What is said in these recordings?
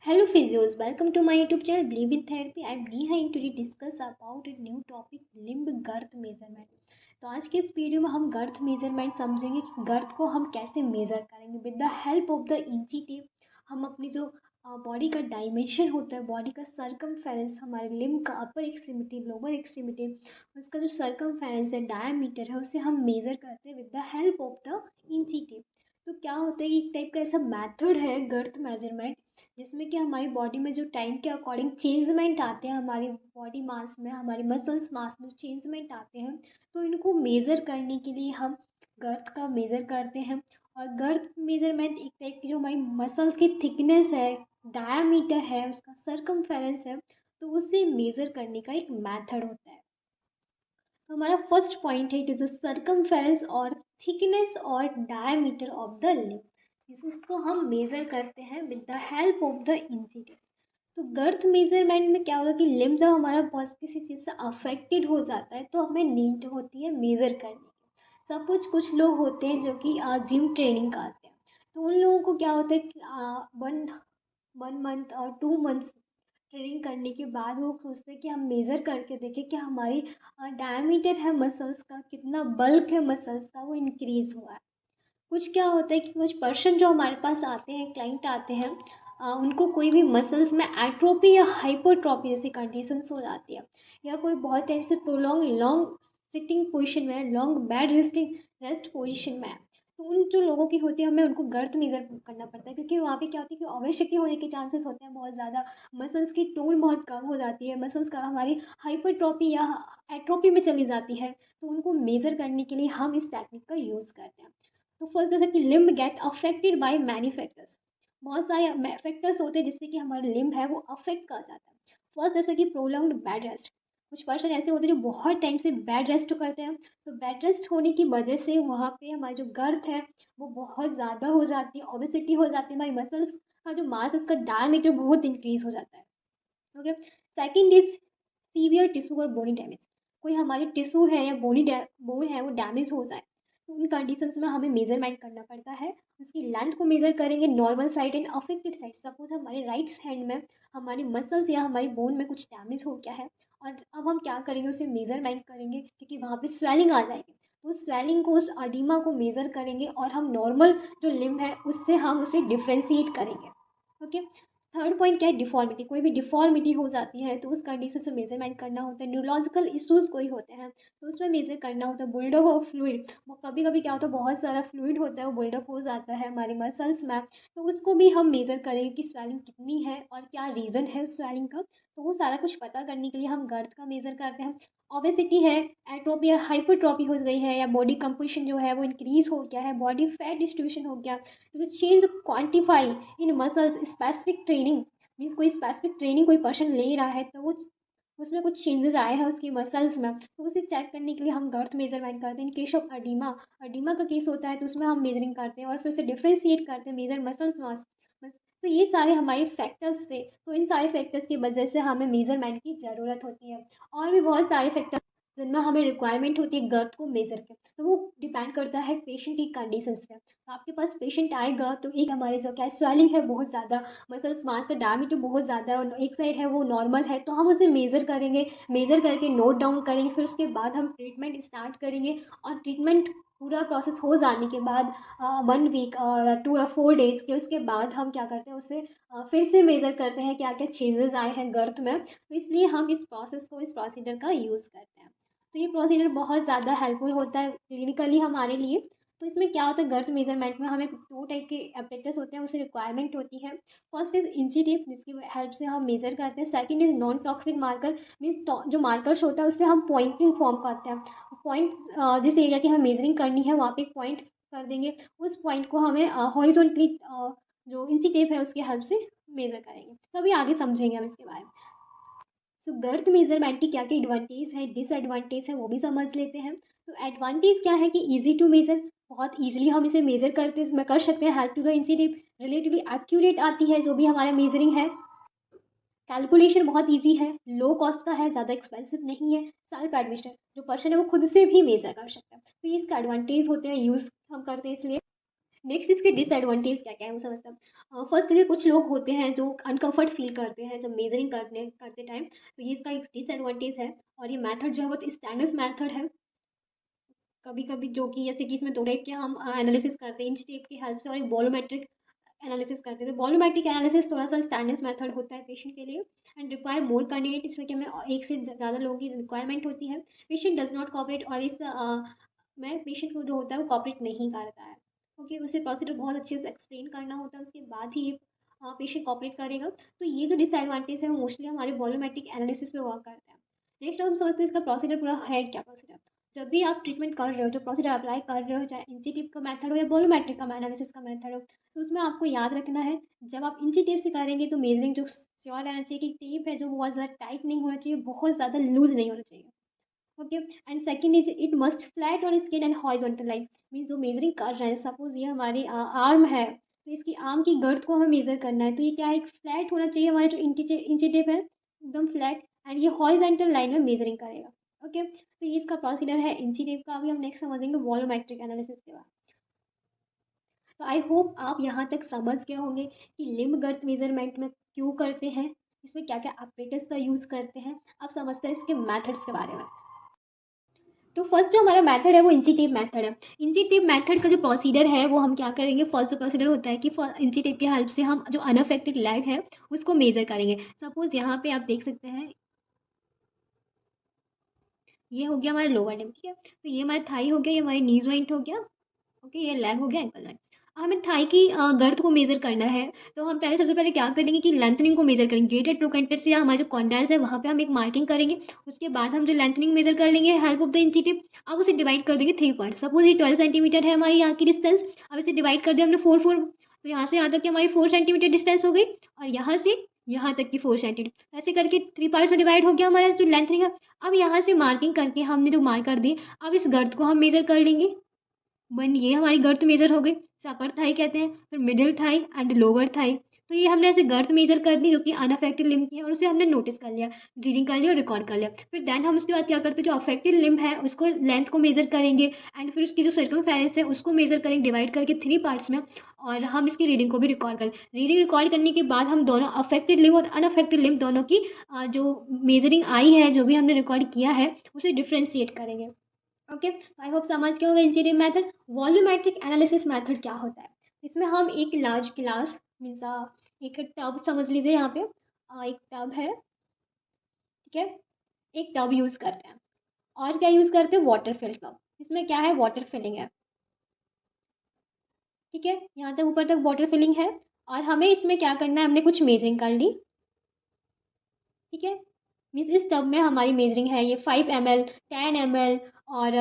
Hello physios, welcome to my YouTube channel Believe in Therapy. I am Neha and today discuss about a new topic limb girth measurement. तो आज के इस video में हम गर्थ measurement समझेंगे कि गर्थ को हम कैसे मेजर करेंगे with the help of the इंची टेप। हम अपनी जो बॉडी का डायमेंशन होता है, बॉडी का सरकमफेरेंस, हमारे लिम्ब का अपर एक्सट्रीमिटी लोअर एक्सट्रीमिटी, उसका जो सरकमफेरेंस है, डायमीटर है, उसे हम मेजर करते हैं with the help of the इंची टेप। तो क्या होता है कि एक टाइप का ऐसा मेथड है गर्थ मेजरमेंट जिसमें कि हमारी बॉडी में जो टाइम के अकॉर्डिंग चेंजमेंट आते हैं, हमारी बॉडी मास में, हमारी मसल्स मास में चेंजमेंट आते हैं, तो इनको मेज़र करने के लिए हम गर्थ का मेज़र करते हैं। और गर्थ मेज़रमेंट एक टाइप की जो हमारी मसल्स की थिकनेस है, डायामीटर है, उसका सरकमफेरेंस है, तो उसे मेज़र करने का एक मेथड होता है। तो हमारा फर्स्ट पॉइंट है, इट इज़ द सरकमफेरेंस और थिकनेस और डायमीटर ऑफ द लिम्ब। उसको हम मेज़र करते हैं with the help of the इंची टेप। तो गर्थ मेजरमेंट में क्या होगा कि लिम्ब जब हमारा बहुत किसी चीज़ से अफेक्टेड हो जाता है तो हमें नीड होती है मेज़र करने की। सपोज कुछ लोग होते हैं जो कि जिम ट्रेनिंग का आते हैं, तो उन लोगों को क्या होता है कि वन वन मंथ और 2 मंथ्स ट्रेनिंग करने के बाद वो सोचते हैं कि हम मेज़र करके देखें कि हमारी डायमीटर है मसल्स का, कितना बल्क है मसल्स का, वो इंक्रीज़ हुआ है। कुछ क्या होता है कि कुछ पर्सन जो हमारे पास आते हैं, क्लाइंट आते हैं, उनको कोई भी मसल्स में एट्रोपी या हाइपरट्रॉपी जैसी कंडीशंस हो जाती है, या कोई बहुत टाइम से प्रोलॉन्ग लॉन्ग सिटिंग पोजीशन में है, लॉन्ग बेड रेस्ट पोजीशन में है, तो उन जो लोगों की होती है हमें उनको गर्थ मेजर करना पड़ता है, क्योंकि वहाँ पे क्या होती है कि ओबेसिटी होने के चांसेस होते हैं बहुत ज़्यादा, मसल्स की टोन बहुत कम हो जाती है, मसल्स का हमारी हाइपरट्रॉपी या एट्रोपी में चली जाती है, तो उनको मेज़र करने के लिए हम इस टेक्निक का यूज़ करते हैं। तो फर्स्ट जैसे कि limb get affected by many factors. बहुत सारे फैक्टर्स होते हैं जिससे कि हमारा लिम्ब है वो अफेक्ट कर जाता है। फर्स्ट जैसे कि प्रोलॉन्ग्ड बेड रेस्ट। कुछ पर्सन ऐसे होते हैं जो बहुत टाइम से बेड रेस्ट करते हैं, तो बेड रेस्ट होने की वजह से वहाँ पे हमारी जो गर्थ है वो बहुत ज़्यादा हो जाती है, ओबेसिटी हो जाती है, हमारी मसल्स का जो मास है उसका डायमीटर बहुत इंक्रीज हो जाता है। Okay. Second is severe tissue और बोनी डैमेज। कोई हमारी टिश्यू है या बोन है वो डैमेज हो जाए, तो उन कंडीशंस में हमें मेजरमेंट करना पड़ता है। उसकी लेंथ को मेजर करेंगे, normal side and affected side. Suppose हमारे राइट हैंड में हमारी मसल्स या हमारी बोन में कुछ डैमेज हो गया है, और अब हम क्या करेंगे, उसे मेजरमेंट करेंगे क्योंकि वहाँ पे स्वेलिंग आ जाएगी, तो उस स्वेलिंग को, उस अडीमा को मेजर करेंगे और हम नॉर्मल जो लिम्ब है उससे हम उसे डिफ्रेंशिएट करेंगे। ओके। थर्ड पॉइंट क्या है, डिफॉर्मिटी। कोई भी डिफॉर्मिटी हो जाती है तो उस कंडीशन से मेजरमेंट करना होता है। न्यूरोलॉजिकल इश्यूज कोई होते हैं तो उसमें मेजर करना होता है। बुल्डअप ऑफ फ्लूइड, वो कभी कभी क्या होता है बहुत सारा फ्लूइड होता है वो बुल्डअप हो जाता है हमारे मसल्स में, तो उसको भी हम मेजर करेंगे कि स्वेलिंग कितनी है और क्या रीज़न है स्वेलिंग का। तो वो सारा कुछ पता करने के लिए हम गर्थ का मेजर करते हैं। ओबेसिटी है, एट्रोपी या हाइपरट्रॉपी हो गई है, या बॉडी कंपोजिशन जो है वो इंक्रीज हो गया है, बॉडी फैट डिस्ट्रीब्यूशन हो गया, तो चेंज क्वांटिफाई इन मसल्स स्पेसिफिक ट्रेनिंग। मीन्स कोई स्पेसिफिक ट्रेनिंग कोई पर्सन ले रहा है तो वो उसमें कुछ चेंजेस आए हैं उसकी मसल्स में, तो उसे चेक करने के लिए हम गर्थ मेजरमेंट करते हैं। In case of oedema, oedema का केस होता है तो उसमें हम मेजरिंग करते हैं और फिर उसे डिफ्रेंशिएट करते हैं, मेजर मसल्स मास। बस, तो ये सारे हमारे फैक्टर्स थे, तो इन सारे फैक्टर्स की वजह से हमें मेजरमेंट की ज़रूरत होती है। और भी बहुत सारे फैक्टर्स जिनमें हमें रिक्वायरमेंट होती है गर्थ को मेजर के, तो वो डिपेंड करता है पेशेंट की कंडीशंस पे। तो आपके पास पेशेंट आएगा तो एक हमारे जो क्या स्वेलिंग है बहुत ज़्यादा, मसल्स मास का डायमीटर बहुत ज़्यादा है और एक साइड है वो नॉर्मल है, तो हम उसे मेज़र करेंगे, मेज़र करके नोट डाउन करेंगे, फिर उसके बाद हम ट्रीटमेंट स्टार्ट करेंगे। और ट्रीटमेंट पूरा प्रोसेस हो जाने के बाद 1 वीक और 2 या 4 डेज़ के उसके बाद हम क्या करते हैं, उसे फिर से मेज़र करते हैं क्या क्या चेंजेस आए हैं गर्थ में। तो इसलिए हम इस प्रोसेस को, इस प्रोसीजर का यूज़ करते हैं। तो ये प्रोसीजर बहुत ज़्यादा हेल्पफुल होता है क्लिनिकली हमारे लिए। तो इसमें क्या होता है, गर्थ मेजरमेंट में हमें 2 टाइप के एपरेटस होते हैं, उसे रिक्वायरमेंट होती है। फर्स्ट इज इंची टेप जिसकी हेल्प से हम मेजर करते हैं। Second is non toxic marker, means जो मार्कर्स होता है उससे हम पॉइंटिंग फॉर्म करते हैं। पॉइंट जिस एरिया की हमें मेजरिंग करनी है वहाँ पे एक पॉइंट कर देंगे, उस पॉइंट को हमें हॉरिजॉन्टली जो इंची टेप है उसकी हेल्प से मेजर करेंगे। तो अभी आगे समझेंगे हम इसके बारे में। सो गर्थ मेजरमेंट की क्या क्या एडवांटेज है, डिसएडवांटेज है, वो भी समझ लेते हैं। तो एडवांटेज क्या है कि इजी टू मेजर, बहुत इजीली हम इसे मेजर कर सकते हैं। Help to the institute, relatively accurate आती है जो भी हमारा मेजरिंग है। कैलकुलेशन बहुत इजी है, लो कॉस्ट का है, ज़्यादा एक्सपेंसिव नहीं है। सेल्फ एडमिशन, जो पर्सन है वो खुद से भी मेजर कर सकता है, तो ये इसका एडवांटेज होते हैं, यूज़ हम करते हैं इसलिए। नेक्स्ट इसके डिसएडवांटेज क्या क्या है वो समझते हैं। फर्स्ट देखिए, कुछ लोग होते हैं जो अनकंफर्ट फील करते हैं जब मेजरिंग करने करते टाइम, तो ये इसका एक डिसएडवांटेज है। और ये मेथड जो है वो स्टैंडर्ड मेथड है। कभी कभी जो कि जैसे कि इसमें दो टाइप के हम एनालिसिस करते हैं, इंच टेप की हेल्प से और एक वॉल्यूमेट्रिक एनालिसिस करते हैं। तो वॉल्यूमेट्रिक एनालिसिस थोड़ा सा स्टैंडर्ड मेथड होता है पेशेंट के लिए एंड रिक्वायर मोर कैंडिडेट, इसमें कि हमें एक से ज़्यादा लोगों की रिक्वायरमेंट होती है। पेशेंट डज नॉट कॉपरेट, और इस में पेशेंट को जो होता है वो कॉपरेट नहीं करता है, क्योंकि उसे प्रोसीजर बहुत अच्छे से एक्सप्लेन करना होता है, उसके बाद ही पेशेंट कॉपरेट करेगा। तो ये जो डिसएडवांटेज है वो मोस्टली हमारे वॉल्यूमेट्रिक एनालिसिस पे वर्क करता है। नेक्स्ट हम समझते हैं इसका प्रोसीजर पूरा है क्या। प्रोसीजर जब भी आप ट्रीटमेंट कर रहे हो, जो प्रोसीजर अप्लाई कर रहे हो, चाहे इंची का मेथड हो या वॉल्यूमेट्रिक का एनालिसिस का मेथड हो, तो उसमें आपको याद रखना है, जब आप इंची टेप से करेंगे तो मेजरिंग जो श्योर रहना चाहिए कि टेप है जो बहुत ज़्यादा टाइट नहीं होना चाहिए, बहुत ज़्यादा लूज नहीं होना चाहिए। Okay, and second is it must flat on skin and horizontal line. Means जो मेजरिंग कर रहे हैं, सपोज ये हमारी आर्म है, तो इसकी आर्म की गर्थ को हमें मेजर करना है, तो ये क्या है, एक फ्लैट होना चाहिए हमारा जो इंची टेप है, एकदम फ्लैट, एंड ये हॉरिजॉन्टल लाइन में मेजरिंग करेगा। ओके, तो ये इसका प्रोसीजर है इंची टेप का। अभी हम नेक्स्ट समझेंगे वॉल्यूमेट्रिक एनालिसिस के बाद। तो आई होप आप यहाँ तक समझ गए होंगे कि लिम्ब गर्थ मेजरमेंट में क्यों करते हैं, इसमें क्या क्या ऑपरेटर्स का यूज़ करते हैं। अब समझते हैं इसके मेथड्स के बारे में। तो फर्स्ट जो हमारा मेथड है वो इंची टेप मेथड है। इंची टेप मेथड का जो प्रोसीजर है वो हम क्या करेंगे, फर्स्ट जो प्रोसीजर होता है कि इंची टेप की हेल्प से हम जो अनअफेक्टेड लेग है उसको मेजर करेंगे। सपोज यहाँ पे आप देख सकते हैं, ये हो गया हमारा लोअर लिम्ब, ठीक है, तो ये हमारा थाई हो गया, ये हमारी नी जॉइंट हो गया। ओके, ये लेग हो गया, एंकल जॉइंट। हमें थाई की गर्थ को मेजर करना है, तो हम पहले सबसे पहले क्या करेंगे कि लेंथनिंग को मेजर करेंगे। ग्रेटर ट्रोकेंटर से या हमारे जो कॉन्डाइल्स है वहाँ पे हम एक मार्किंग करेंगे। उसके बाद हम जो लेंथनिंग मेजर कर लेंगे हेल्प ऑफ द इंची टिप। अब उसे डिवाइड कर देंगे 3 पार्ट। सपोज ये 12 सेंटीमीटर है हमारी यहाँ की डिस्टेंस, अब इसे डिवाइड कर दिया हमने 4 तो यहाँ से यहाँ तक की हमारी 4 सेंटीमीटर डिस्टेंस हो गई, और यहाँ से यहाँ तक की 4 सेंटीमीटर, ऐसे करके 3 पार्ट्स में डिवाइड हो गया हमारा जो लेंथनिंग है। अब यहाँ से मार्किंग करके हमने जो मार्क कर दी, अब इस गर्थ को हम मेजर कर लेंगे। वन, ये हमारी गर्थ मेजर हो गई, इसे अपर थाई कहते हैं। फिर middle thigh and lower thigh, तो ये हमने ऐसे गर्थ मेजर कर ली जो कि अनअफेक्टेड लिम्ब की है, और उसे हमने नोटिस कर लिया, रीडिंग कर लिया और रिकॉर्ड कर लिया। फिर देन हम उसके बाद क्या करते हैं, जो अफेक्टेड लिम्ब है उसको लेंथ को मेजर करेंगे, एंड फिर उसकी जो सर्कमफेरेंस है उसको मेजर करेंगे डिवाइड करके 3 पार्ट्स में, और हम इसकी रीडिंग को भी रिकॉर्ड करें। रीडिंग रिकॉर्ड करने के बाद हम दोनों अफेक्टेड लिम्ब और अनअफेक्टेड लिम्ब दोनों की जो मेजरिंग आई है, जो भी हमने रिकॉर्ड किया है, उसे डिफ्रेंशिएट करेंगे। ओके, आई होप समझ गए होगा इंची tape method. Volumetric analysis method क्या होता है, इसमें हम एक लार्ज गिलास मीन्स एक टब समझ लीजिए, यहाँ पे एक टब है, ठीक है, एक टब यूज़ करते हैं। और क्या यूज़ करते हैं, वाटर फिल टब। इसमें क्या है, वाटर फिलिंग है, ठीक है, यहाँ तक ऊपर तक वाटर फिलिंग है। और हमें इसमें क्या करना है, हमने कुछ मेजरिंग कर ली, ठीक है, मीन्स इस टब में हमारी मेजरिंग है, ये 5 ml, 10 ml और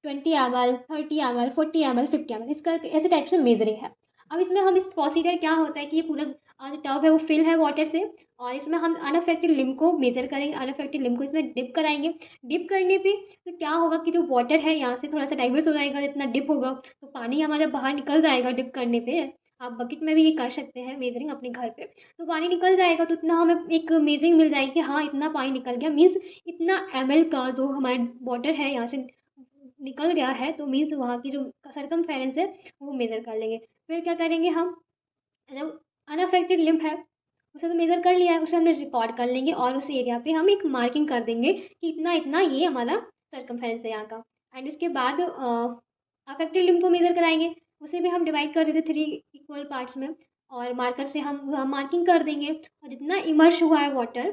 20 ml, 30 ml, 40 ml, 50 ml, इसका ऐसे टाइप से मेजरिंग है। अब इसमें हम इस प्रोसीजर क्या होता है कि ये पूरा जो टब है वो फिल है वाटर से, और इसमें हम अनअफेक्टेड लिम्ब को मेजर करेंगे, अनअफेक्टेड लिम्ब को इसमें डिप कराएंगे। डिप करने पे तो क्या होगा कि जो वाटर है यहाँ से थोड़ा सा डाइवर्स हो जाएगा, जितना डिप होगा तो पानी हमारा बाहर निकल जाएगा डिप करने पे। आप बकेट में भी ये कर सकते हैं मेजरिंग अपने घर पे, तो पानी निकल जाएगा, तो इतना हमें एक मेजरिंग मिल जाएगी कि हाँ इतना पानी निकल गया, मीन्स इतना ml का जो हमारा वाटर है यहाँ से निकल गया है, तो मीन्स वहाँ की जो सरकमफेरेंस है वो मेजर कर लेंगे। फिर क्या करेंगे हम, जब अनअफेक्टेड लिम्ब है उसे तो मेजर कर लिया है, उसे हमने रिकॉर्ड कर लेंगे, और उस एरिया पे हम एक मार्किंग कर देंगे कि इतना इतना ये हमारा सरकमफेरेंस है यहाँ का। एंड उसके बाद अफेक्टेड लिम्ब को मेजर कराएंगे, उसे भी हम डिवाइड कर देते 3 इक्वल पार्ट्स में, और मार्कर से हम मार्किंग कर देंगे। और जितना इमर्श हुआ है वाटर,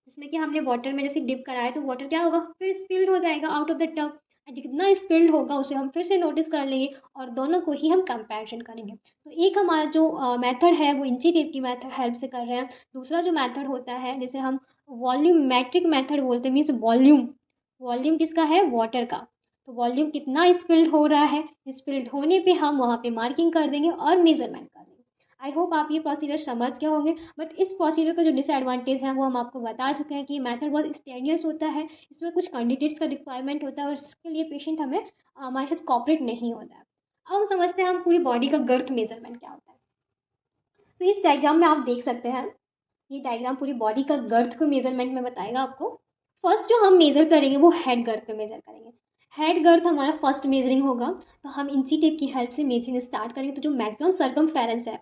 जिसमें कि हमने वाटर में जैसे डिप कराया, तो वाटर क्या होगा, फिर स्पिल्ड हो जाएगा आउट ऑफ द टब, जितना स्पिल्ड होगा उसे हम फिर से नोटिस कर लेंगे, और दोनों को ही हम कंपैरिजन करेंगे। तो एक हमारा जो मेथड है वो इंची टेप की मेथड हेल्प से कर रहे हैं। दूसरा जो मेथड होता है जिसे हम वॉल्यूमेट्रिक मेथड बोलते हैं, मीन्स वॉल्यूम, वॉल्यूम किसका है, वाटर का। तो वॉल्यूम कितना स्पिल्ड हो रहा है, स्पिल्ड होने पे हम वहाँ पे मार्किंग कर देंगे और मेजरमेंट कर देंगे। आई होप आप ये प्रोसीजर समझ गए होंगे, बट इस प्रोसीजर का जो डिसएडवांटेज है वो हम आपको बता चुके हैं कि ये मेथड बहुत स्टेनियस होता है, इसमें कुछ कैंडिडेट्स का रिक्वायरमेंट होता है, और इसके लिए पेशेंट हमें हमारे साथ कॉपरेट नहीं होता है। अब हम समझते हैं हम पूरी बॉडी का गर्थ मेजरमेंट क्या होता है। तो इस डायग्राम में आप देख सकते हैं, ये डायग्राम पूरी बॉडी का गर्थ को मेजरमेंट में बताएगा आपको। फर्स्ट जो हम मेजर करेंगे वो हेड गर्थ पे मेजर करेंगे। हेड गर्थ हमारा फर्स्ट मेजरिंग होगा, तो हम इंची टेप की हेल्प से मेजरिंग स्टार्ट करेंगे। तो जो मैक्सिमम सर्कमफेरेंस है,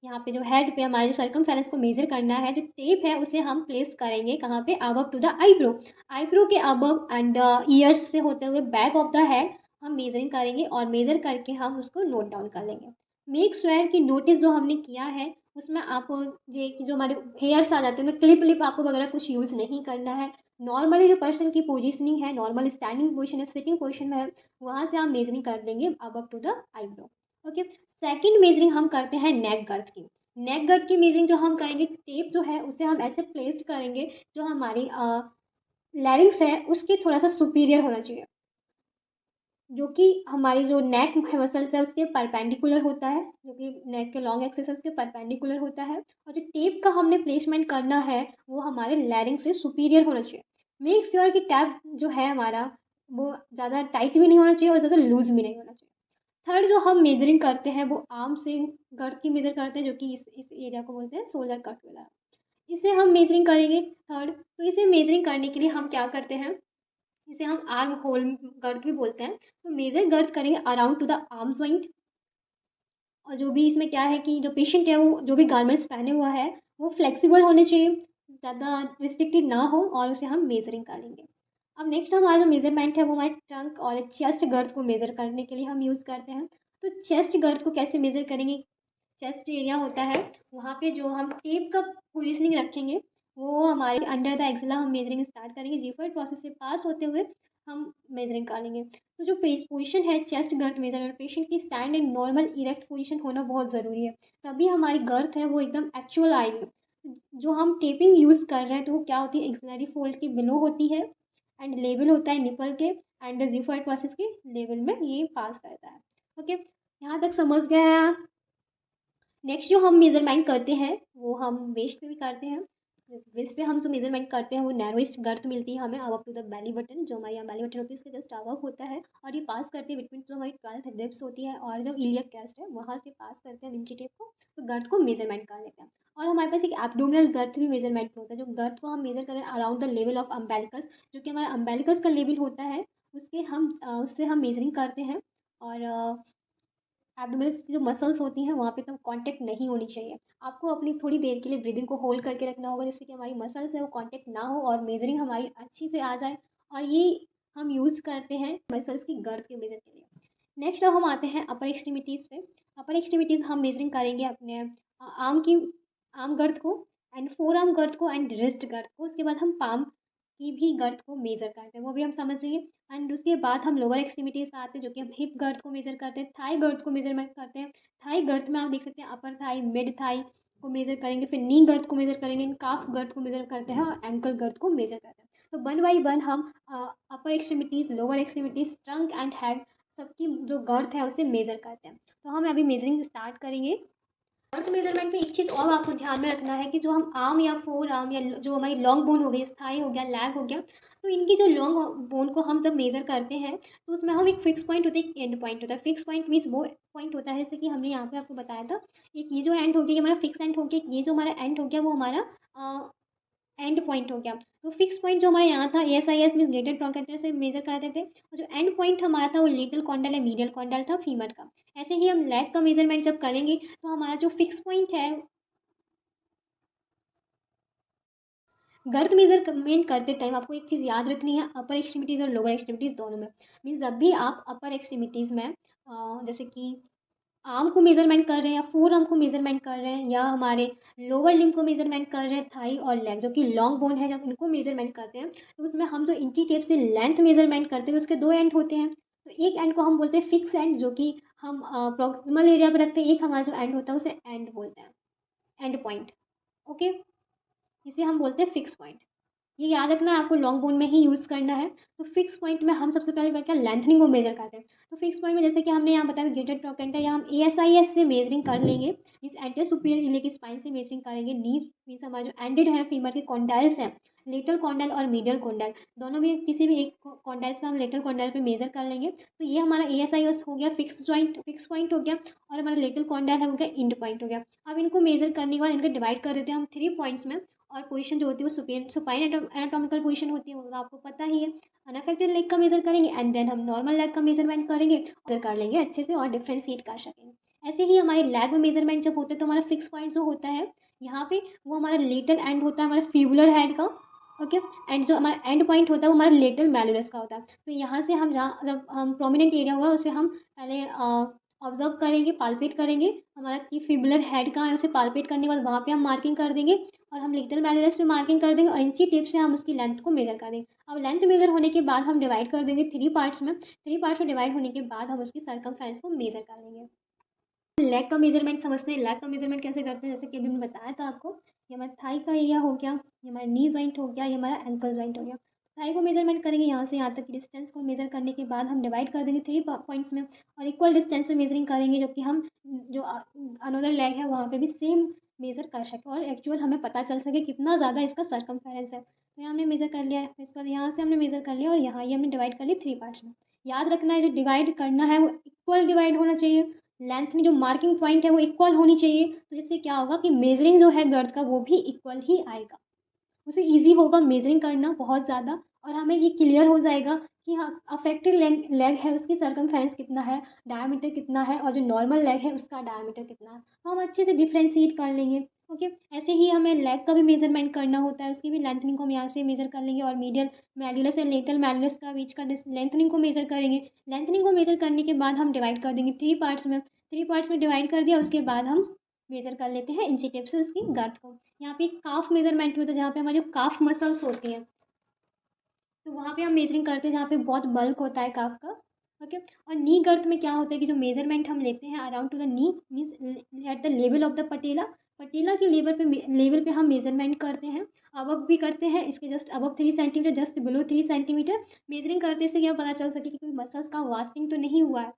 यहाँ पे जो हेड पे हमारे जो सर्कमफेरेंस को मेजर करना है, जो टेप है उसे हम प्लेस करेंगे कहाँ पे, above to the eyebrow. Eyebrow के अबव एंड ईयर्स से होते हुए बैक ऑफ द हेड हम मेजरिंग करेंगे और मेजर करके हम उसको नोट डाउन कर लेंगे। मेक श्योर कि नोटिस जो हमने किया है उसमें आप ये कि जो हमारे हेयर्स आ जाते हैं, क्लिप क्लिप आपको वगैरह कुछ यूज़ नहीं करना है। नॉर्मली जो पर्सन की पोजिशनिंग है, नॉर्मल स्टैंडिंग पोजिशन है, सिटिंग पोजिशन में है, वहाँ से आप मेजरिंग कर लेंगे above to the eyebrow. Okay. Second measuring हम करते हैं नेक गर्थ की। नेक गर्थ की मेजरिंग जो हम करेंगे, टेप जो है उसे हम ऐसे प्लेस्ड करेंगे जो हमारी लैरिंग्स है उसके थोड़ा सा सुपीरियर होना चाहिए, जो कि हमारी जो नेक मसल्स है उसके परपेंडिकुलर होता है, जो कि नेक के लॉन्ग एक्सिस है उसके परपेंडिकुलर होता है। और जो टेप का हमने प्लेसमेंट करना है वो हमारे लैरिंग से सुपीरियर होना चाहिए। मेक श्योर कि टैप जो है हमारा वो ज़्यादा टाइट भी नहीं होना चाहिए और ज़्यादा लूज भी नहीं होना चाहिए। थर्ड जो हम मेजरिंग करते हैं वो आर्म से गर्थ की मेजर करते हैं, जो कि इस एरिया को बोलते हैं शोल्डर कट वाला। इसे हम मेजरिंग करेंगे थर्ड। तो इसे मेजरिंग करने के लिए हम क्या करते हैं, इसे हम आर्म होल गर्थ भी बोलते हैं। तो मेजर गर्थ करेंगे around to the arm joint. और जो भी इसमें क्या है कि जो पेशेंट है वो जो भी गारमेंट्स पहने हुआ है वो फ्लेक्सिबल होने चाहिए, ज़्यादा रिस्ट्रिक्टेड ना हो, और उसे हम मेजरिंग कर लेंगे। अब नेक्स्ट हमारा जो मेजरमेंट है वो हमारे ट्रंक और चेस्ट गर्थ को मेजर करने के लिए हम यूज़ करते हैं। तो चेस्ट गर्थ को कैसे मेजर करेंगे, चेस्ट एरिया होता है वहाँ पे जो हम टेप का पोजिशनिंग रखेंगे वो हमारे अंडर द एक्सिला हम मेजरिंग स्टार्ट करेंगे, जीफर्ड प्रोसेस से पास होते हुए हम मेजरिंग कर लेंगे। तो जो पोजिशन है चेस्ट गर्थ मेजर और पेशेंट की stand and normal erect position होना बहुत ज़रूरी है, तभी हमारी गर्थ है वो एकदम एक्चुअल आएगी। जो हम टेपिंग यूज़ कर रहे हैं तो वो क्या होती है, एक्सिलरी फोल्ड के बिलो होती है एंड लेवल होता है निपल के एंड जीफर्ड प्रोसेस के लेवल में ये पास करता है। ओके, यहाँ तक समझ गए हैं। नेक्स्ट जो हम मेजरमेंट करते हैं वो हम वेस्ट पे भी करते हैं। वेस्ट पे हम जो मेजरमेंट करते हैं वो नैरोइस्ट गर्थ मिलती है हमें above to the belly button. जो हमारी यहाँ बेली बटन होती है उसके जस्ट अबव होता है और ये पास करते हैं बिटवीन जो हमारी 12th रिब्स होती है और जो इलियक कैस्ट है वहाँ से पास करते हैं इंची टेप को, तो गर्थ को मेजरमेंट कर लेते हैं। और हमारे पास एक एब्डोमिनल गर्थ भी मेजरमेंट होता है, जो गर्थ को हम मेजर करें अराउंड द लेवल ऑफ अम्बेलिकस, जो कि हमारा अम्बेलिकस का लेवल होता है उसके हम उससे हम मेजरिंग करते हैं। और एब्डोमिनल की जो मसल्स होती हैं वहाँ पे तो कांटेक्ट नहीं होनी चाहिए। आपको अपनी थोड़ी देर के लिए ब्रीदिंग को होल्ड करके रखना होगा जिससे कि हमारी मसल्स है वो कांटेक्ट ना हो और मेजरिंग हमारी अच्छी से आ जाए। और ये हम यूज़ करते हैं मसल्स की गर्थ के मेजर के लिए। नेक्स्ट अब हम आते हैं अपर एक्सट्रीमिटीज़ पे। अपर एक्सट्रीमिटीज़ हम मेजरिंग करेंगे अपने आर्म की, आर्म गर्थ को एंड फोर आर्म गर्थ को एंड रिस्ट गर्थ को। उसके बाद हम पाम की भी गर्थ को मेजर करते हैं, वो भी हम समझेंगे। एंड उसके बाद हम लोअर एक्सट्रीमिटीज़ पे आते हैं, जो कि हम हिप गर्थ को मेजर करते हैं, थाई गर्थ को मेजरमेंट करते हैं। थाई गर्थ में आप देख सकते हैं अपर थाई, मिड थाई को मेजर करेंगे, फिर नी गर्थ को मेजर करेंगे, काफ गर्थ को मेजर करते हैं और एंकल गर्थ को मेजर करते हैं। तो वन बाई वन हम upper extremities, lower extremities, trunk and head सबकी जो गर्थ है उसे मेजर करते हैं। तो हम अभी मेजरिंग स्टार्ट करेंगे। गर्थ मेजरमेंट में एक चीज़ और आपको ध्यान में रखना है कि जो हम आर्म या फोर आर्म या जो हमारी लॉन्ग बोन हो गई, थाई हो गया, लैग हो गया, तो इनकी जो लॉन्ग बोन को हम जब मेजर करते हैं तो उसमें हम एक फिक्स पॉइंट होता है, एक एंड पॉइंट होता है। फिक्स पॉइंट मीन्स वो पॉइंट होता है जैसे कि हमने यहाँ पे आपको बताया था, एक ये जो एंड हो गया ये हमारा फिक्स एंड हो गया, ये जो हमारा एंड हो गया वो हमारा एंड पॉइंट हो गया। तो फिक्स पॉइंट जो हमारे यहाँ था S I S mean greater trochanter से मेजर करते थे, और जो एंड पॉइंट हमारा था वो लेटरल कॉन्डल या मीडियल कॉन्डल था फीमर का। ऐसे ही हम लेग का मेजरमेंट जब करेंगे तो हमारा जो फिक्स पॉइंट है, गर्थ मेजरमेंट करते टाइम आपको एक चीज़ याद रखनी है, अपर एक्सट्रीमिटीज़ और लोअर एक्सट्रीमिटीज़ दोनों में। मीन्स जब भी आप अपर एक्सट्रीमिटीज़ में जैसे कि आर्म को मेजरमेंट कर रहे हैं या फोर आर्म को मेजरमेंट कर रहे हैं या हमारे लोअर लिम्ब को मेजरमेंट कर रहे हैं, थाई और लेग जो कि लॉन्ग बोन है, जब उनको मेजरमेंट करते हैं तो उसमें हम जो इंची टेप से लेंथ मेजरमेंट करते हैं उसके दो एंड होते हैं। तो एक एंड को हम बोलते हैं फिक्स एंड, जो कि हम प्रॉक्सिमल एरिया पर रखते हैं। एक हमारा जो एंड होता है उसे एंड बोलते हैं, एंड पॉइंट। ओके, इसे हम बोलते हैं फिक्स पॉइंट। ये याद रखना है, आपको लॉन्ग बोन में ही यूज़ करना है। तो फिक्स पॉइंट में हम सबसे पहले क्या लेंथनिंग को मेजर करते हैं। तो फिक्स पॉइंट में जैसे कि हमने यहाँ बताया ग्रेटर ट्रोकेंटर या हम ASIS से मेजरिंग कर लेंगे, इस एंटर सुपीरियर इले की स्पाइन से मेजरिंग करेंगे। नीज मीन्स हमारा जो एंडेड है फीमर के कॉन्डाइल्स हैं, लेटरल कॉन्डाइल और मीडियल कॉन्डाइल, दोनों में किसी भी एक कॉन्डाइल्स का हम लेटरल कॉन्डाइल पे मेजर कर लेंगे। तो ये हमारा ASIS हो गया, फिक्स पॉइंट हो गया, और हमारा लेटरल कॉन्डाइल है हो गया, इंड पॉइंट हो गया। अब इनको मेजर करने के बाद इनको डिवाइड कर देते हैं हम 3 पॉइंट्स में, और पोजीशन जो होती है वो सुपाइन एनाटॉमिकल पोजीशन होती है, वो तो आपको पता ही है। अनअफेक्टेड लेग का मेज़र करेंगे एंड देन हम नॉर्मल लेग का मेजरमेंट करेंगे, मेज़र कर लेंगे अच्छे से और डिफ्रेंशिएट कर सकेंगे। ऐसे ही हमारे लेग में मेजरमेंट जब होता है तो हमारा फिक्स पॉइंट जो होता है यहाँ पे, वो हमारा लेटल एंड होता है हमारा फिबुलर हेड का। ओके। एंड जो हमारा एंड पॉइंट होता है वो हमारा लेटल मैलुरस का होता है। तो यहाँ से हम जहाँ जब हम प्रोमिनेंट एरिया होगा उसे हम पहले ऑब्जर्व करेंगे, पाल्पेट करेंगे, हमारा कि फिबुलर हेड कहाँ है उसे पाल्पेट करने के बाद वहाँ पे हम मार्किंग कर देंगे और हम लेटल मैलुरस पे मार्किंग कर देंगे और इंची टेप से हम उसकी लेंथ को मेजर कर देंगे। अब लेंथ मेजर होने के बाद हम डिवाइड कर देंगे 3 पार्ट्स में। 3 पार्ट्स में डिवाइड होने के बाद हम उसकी सर्कमफेरेंस को मेजर कर लेंगे। लेग का मेजरमेंट समझते हैं। लेग का मेजरमेंट कैसे करते हैं, जैसे कि अभी मैंने बताया था आपको, ये हमारा थाई का एरिया हो गया, ये हमारा नी जॉइंट हो गया, ये हमारा एंकल जॉइंट हो गया। थाई को मेजरमेंट करेंगे, यहाँ से यहाँ तक की डिस्टेंस को मेजर करने के बाद हम डिवाइड कर देंगे 3 पॉइंट्स में और इक्वल डिस्टेंस में मेजरिंग करेंगे, जो कि हम जो अनदर लेग है वहाँ पे भी सेम मेजर कर सकें और एक्चुअल हमें पता चल सके कितना ज़्यादा इसका सर्कमफेरेंस है। तो यहाँ हमने मेजर कर लिया है, फिर इसके बाद यहाँ से हमने मेजर कर लिया और यहाँ ये हमने डिवाइड कर लिया 3 पार्ट्स में। याद रखना है जो डिवाइड करना है वो इक्वल डिवाइड होना चाहिए, लेंथ में जो मार्किंग पॉइंट है वो इक्वल होनी चाहिए। तो जिससे क्या होगा कि मेजरिंग जो है गर्द का वो भी इक्वल ही आएगा, उसे ईजी होगा मेजरिंग करना बहुत ज़्यादा और हमें ये क्लियर हो जाएगा कि हाँ अफेक्टेड लेग है उसकी सर्कमफेरेंस कितना है, डायमीटर कितना है और जो नॉर्मल लेग है उसका डायमीटर कितना है, तो हम अच्छे से डिफ्रेंशिएट कर लेंगे। ओके। ऐसे ही हमें लेग का भी मेजरमेंट करना होता है, उसकी भी लेंथनिंग को हम यहाँ से मेजर कर लेंगे और मीडियल मैल्यूलस और लेटल मैल्यूलस का बीच का लेंथनिंग को मेजर करेंगे। लेंथनिंग को मेजर करने के बाद हम डिवाइड कर देंगे 3 पार्ट्स में। 3 पार्ट्स में डिवाइड कर दिया, उसके बाद हम मेजर कर लेते हैं इंची टेप से उसकी गर्थ को। यहाँ पे काफ मेजरमेंट होता है, जहाँ पे हमारी जो काफ मसल्स होती हैं तो वहाँ पे हम मेजरिंग करते हैं, जहाँ पे बहुत बल्क होता है काफ का। ओके। और नी गर्थ में क्या होता है कि जो मेजरमेंट हम लेते हैं around to the knee means at the level of the patella, patella के लेवल पे हम मेजरमेंट करते हैं। अबव भी करते हैं, इसके just above 3 centimetre, just below 3 centimetre measuring करते से क्या पता चल सके कि कोई मसल्स का वास्टिंग तो नहीं हुआ है।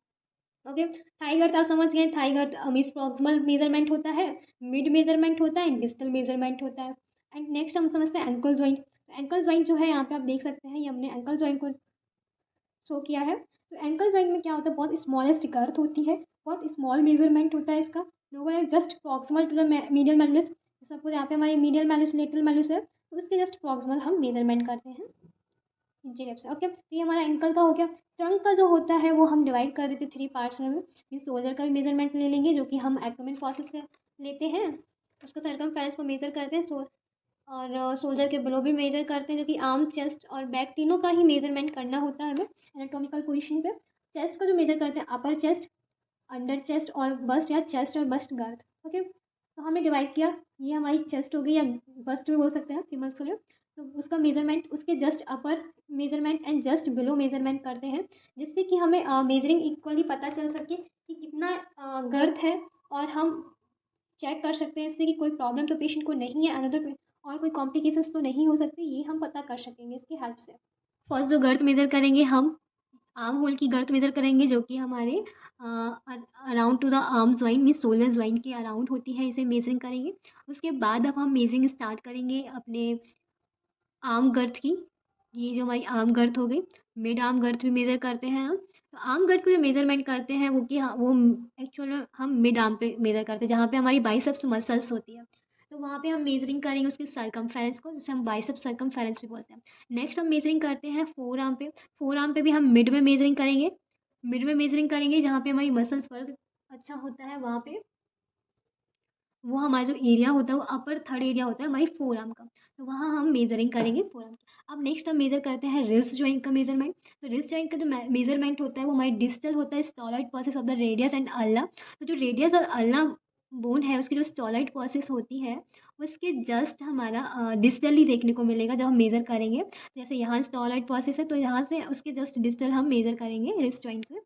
ओके। थाई गर्थ आप समझ गए, thigh girth means proximal measurement होता है, मिड मेजरमेंट होता है, डिस्टल मेजरमेंट होता है। एंड नेक्स्ट हम समझते हैं एंकल जॉइंट। एंकल जॉइंट जो है यहाँ पे आप देख सकते हैं, ये हमने एंकल जॉइंट को शो किया है। तो एंकल जॉइंट में क्या होता है, बहुत स्मॉलेस्ट गर्थ होती है, बहुत स्मॉल मेजरमेंट होता है इसका, लोअर है just proximal to the medial malleolus. Suppose यहाँ पे हमारी मीडियल मैलुस लेटरल मैलुस है तो उसके जस्ट प्रॉक्सिमल हम मेजरमेंट करते हैं इंची टेप से। ओके। तो ये हमारा एंकल का हो गया। ट्रंक का जो होता है वो हम डिवाइड कर देते 3 पार्ट्स में। मीन्स शोल्डर का भी मेजरमेंट ले लेंगे, जो कि हम एब्डोमेन प्रोसेस से लेते हैं, उसको सर्कमफेरेंस को मेजर करते हैं और शोल्डर के बिलो भी मेजर करते हैं, जो कि आर्म, चेस्ट और बैक तीनों का ही मेजरमेंट करना होता है हमें एनाटॉमिकल पोजीशन पे। चेस्ट का जो मेजर करते हैं अपर चेस्ट, अंडर चेस्ट और बस्ट या चेस्ट और बस्ट गर्थ। ओके। तो हमने डिवाइड किया, ये हमारी चेस्ट हो गई या बस्ट भी बोल सकते हैं फीमेल्स के लिए। तो उसका मेजरमेंट उसके just upper measurement and just below measurement करते हैं, जिससे कि हमें मेजरिंग इक्वली पता चल सके कि कितना गर्थ है और हम चेक कर सकते हैं इससे कि कोई प्रॉब्लम तो पेशेंट को नहीं है, अनदर और कोई कॉम्प्लिकेशंस तो नहीं हो सकती, ये हम पता कर सकेंगे इसकी हेल्प से। फर्स्ट जो गर्थ मेजर करेंगे हम आर्म होल की गर्थ मेजर करेंगे, जो कि हमारे around to the arm join mean shoulder join के अराउंड होती है, इसे मेजरिंग करेंगे। उसके बाद अब हम मेजरिंग स्टार्ट करेंगे अपने आर्म गर्थ की। ये जो हमारी आर्म गर्थ हो गई, मिड आर्म गर्थ भी मेजर करते हैं हम। तो आर्म गर्थ को जो मेजरमेंट करते हैं वो कि हाँ वो एक्चुअल में हम मिड आर्म पे मेजर करते हैं, जहाँ पे हमारी बाइसेप्स मसल्स होती है। तो वहाँ पे हम मेजरिंग करेंगे उसके सर्कमफेरेंस को, जिसे हम बाइसेप्स सर्कमफेरेंस भी बोलते हैं। नेक्स्ट हम मेजरिंग करते हैं फोर आर्म पे। फोर आर्म पे भी हम मिड में मेजरिंग करेंगे, मिड में मेजरिंग करेंगे जहाँ पे हमारी मसल्स वर्क अच्छा होता है, वहाँ पे वो हमारा जो एरिया होता है वो अपर थर्ड एरिया होता है हमारी फोर आर्म का, तो वहाँ हम मेजरिंग करेंगे फोर आर्म की। अब नेक्स्ट हम मेजर करते हैं रिस्ट जॉइंट का मेजरमेंट। तो रिस्ट जॉइंट का जो मेजरमेंट होता है वो हमारी डिस्टल होता है styloid process of the radius and ulna. तो जो रेडियस और अल्ना बोन है उसकी जो स्टॉलॉइड प्रोसेस होती है उसके जस्ट हमारा डिस्टली देखने को मिलेगा जब हम मेजर करेंगे। तो जैसे यहाँ स्टॉलॉइड प्रोसेस है तो यहाँ से उसके जस्ट डिस्टल हम मेजर करेंगे रिस्ट जॉइंट को।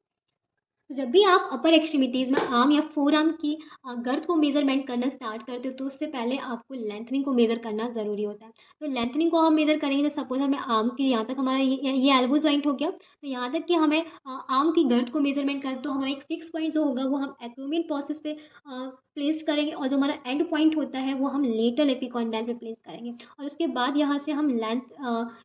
तो जब भी आप अपर एक्सट्रीमिटीज़ में आर्म या फोर आर्म की गर्थ को मेजरमेंट करना स्टार्ट करते हो तो उससे पहले आपको लेंथनिंग को मेजर करना ज़रूरी होता है। तो लेंथनिंग को हम मेजर करेंगे, तो सपोज हमें आर्म की यहाँ तक हमारा ये एल्बो जॉइंट हो गया, तो यहाँ तक कि हमें आर्म की गर्थ को मेजरमेंट करें तो हमारा एक फिक्स पॉइंट जो होगा वो हम एक्रोमियन प्रोसेस पे प्लेस करेंगे और जो हमारा एंड पॉइंट होता है वो हम लेटरल एपिकॉन्डाइल पे प्लेस करेंगे और उसके बाद यहाँ से हम लेंथ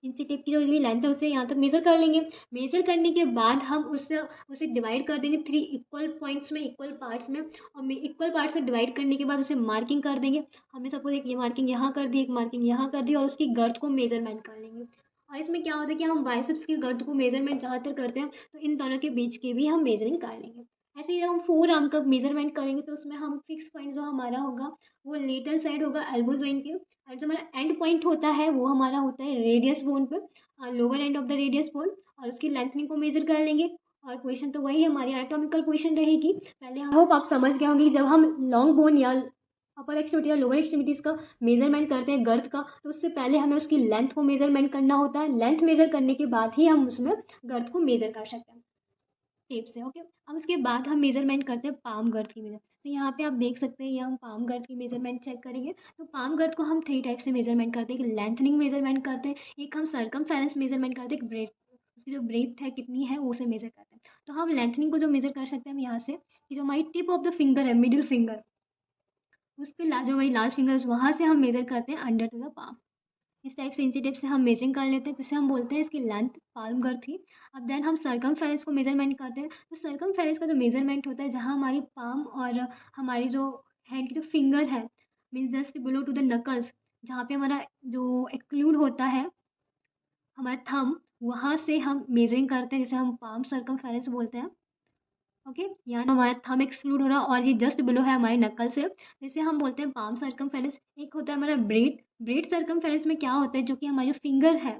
इंची टेप की जो भी लेंथ है उसे यहाँ तक मेजर कर लेंगे। मेजर करने के बाद हम उसे डिवाइड कर देंगे देंगे 3 इक्वल पॉइंट्स में, इक्वल पार्ट्स में, और इक्वल पार्ट्स में डिवाइड करने के बाद उसे मार्किंग कर देंगे। हमने सपोज एक ये मार्किंग यहाँ कर दी, एक मार्किंग यहाँ कर दी, और उसकी गर्थ को मेजरमेंट कर लेंगे। और इसमें क्या होता है कि हम बाइसेप्स की गर्थ को मेजरमेंट ज़्यादातर करते हैं, तो इन दोनों के बीच की भी हम मेजरिंग कर लेंगे। ऐसे ही जब हम फोर आर्म का मेजरमेंट करेंगे तो उसमें हम फिक्स पॉइंट जो हमारा होगा वो लेटरल साइड होगा एल्बो जॉइंट के, और जो हमारा एंड पॉइंट होता है वो हमारा होता है रेडियस बोन पे, lower end of the radius bone, और उसकी लेंथनिंग को मेजर कर लेंगे। और पोजीशन तो वही हमारी एनाटॉमिकल पोजीशन रहेगी। पहले आई होप आप समझ गए होंगे कि जब हम लॉन्ग बोन या अपर एक्सट्रीमिटी या लोअर एक्सट्रीमिटीज़ का मेजरमेंट करते हैं गर्थ का, तो उससे पहले हमें उसकी लेंथ को मेजरमेंट करना होता है। लेंथ मेजर करने के बाद ही हम उसमें गर्थ को मेजर कर सकते हैं टेप से। ओके, अब उसके बाद हम मेजरमेंट करते हैं पाम गर्थ की मेजर। तो यहाँ पे आप देख सकते हैं, ये हम पाम गर्थ की मेजरमेंट चेक करेंगे। तो पाम गर्थ को हम 3 टाइप से मेजरमेंट करते हैं। एक लेंथनिंग मेजरमेंट करते हैं, एक हम सर्कमफेरेंस मेजरमेंट करते हैं, एक ब्रेथ, उसकी जो ब्रेथ है कितनी है वो उसे मेजर करते हैं। तो हम लेंथनिंग को जो मेजर कर सकते हैं हम यहाँ से, कि जो हमारी टिप ऑफ द फिंगर है, मिडिल फिंगर, उसके जो हमारी लास्ट फिंगर वहाँ से हम मेजर करते हैं अंडर टू द पाम। इस टाइप से इंची टेप से हम मेजरिंग कर लेते हैं, जिसे हम बोलते हैं इसकी लेंथ पाल्म गर्थ थी। अब देन हम सर्कमफेरेंस को मेजरमेंट करते हैं। तो सर्कमफेरेंस का जो मेजरमेंट होता है, जहाँ हमारी पाम और हमारी जो हैंड की जो फिंगर है, means just below to the knuckles, जहाँ पे हमारा जो एक्सक्लूड होता है हमारा थंब, वहाँ से हम मेजरिंग करते हैं, जिसे हम पाम सर्कमफेरेंस बोलते हैं। ओके, यहाँ हमारा थंब एक्सक्लूड हो रहा है और ये जस्ट बिलो है हमारी नक्कल से, जिसे हम बोलते हैं पाम सर्कमफेरेंस। एक होता है हमारा ब्रेड। ब्रेड सर्कमफेरेंस में क्या होता है, जो कि हमारी जो फिंगर है,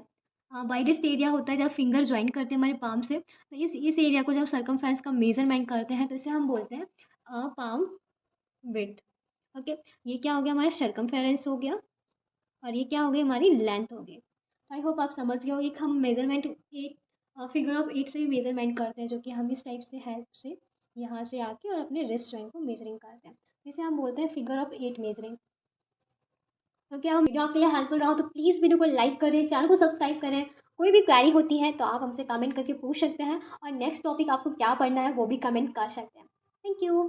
वाइडेस्ट एरिया होता है जब फिंगर ज्वाइन करते हैं हमारे पाम से, तो इस एरिया को जब सर्कमफेरेंस का मेजरमेंट करते हैं तो इसे हम बोलते हैं पाम विड्थ। ओके, ये क्या हो गया, हमारा सर्कमफेरेंस हो गया, और ये क्या हो गई, हमारी लेंथ हो गई। आई होप आप समझ गए हो। एक हम मेजरमेंट एक फिगर ऑफ 8 से भी मेजरमेंट करते हैं, जो कि हम इस टाइप से हेल्प से यहाँ से आके और अपने रिस्ट जॉइंट को मेजरिंग करते हैं, जिसे हम बोलते हैं फिगर ऑफ 8 मेजरिंग। तो क्या हम वीडियो आपके लिए हेल्पफुल रहा हो तो प्लीज़ वीडियो को लाइक करें, चैनल को सब्सक्राइब करें। कोई भी क्वेरी होती है तो आप हमसे कमेंट करके पूछ सकते हैं, और नेक्स्ट टॉपिक आपको क्या पढ़ना है वो भी कमेंट कर सकते हैं। Thank you.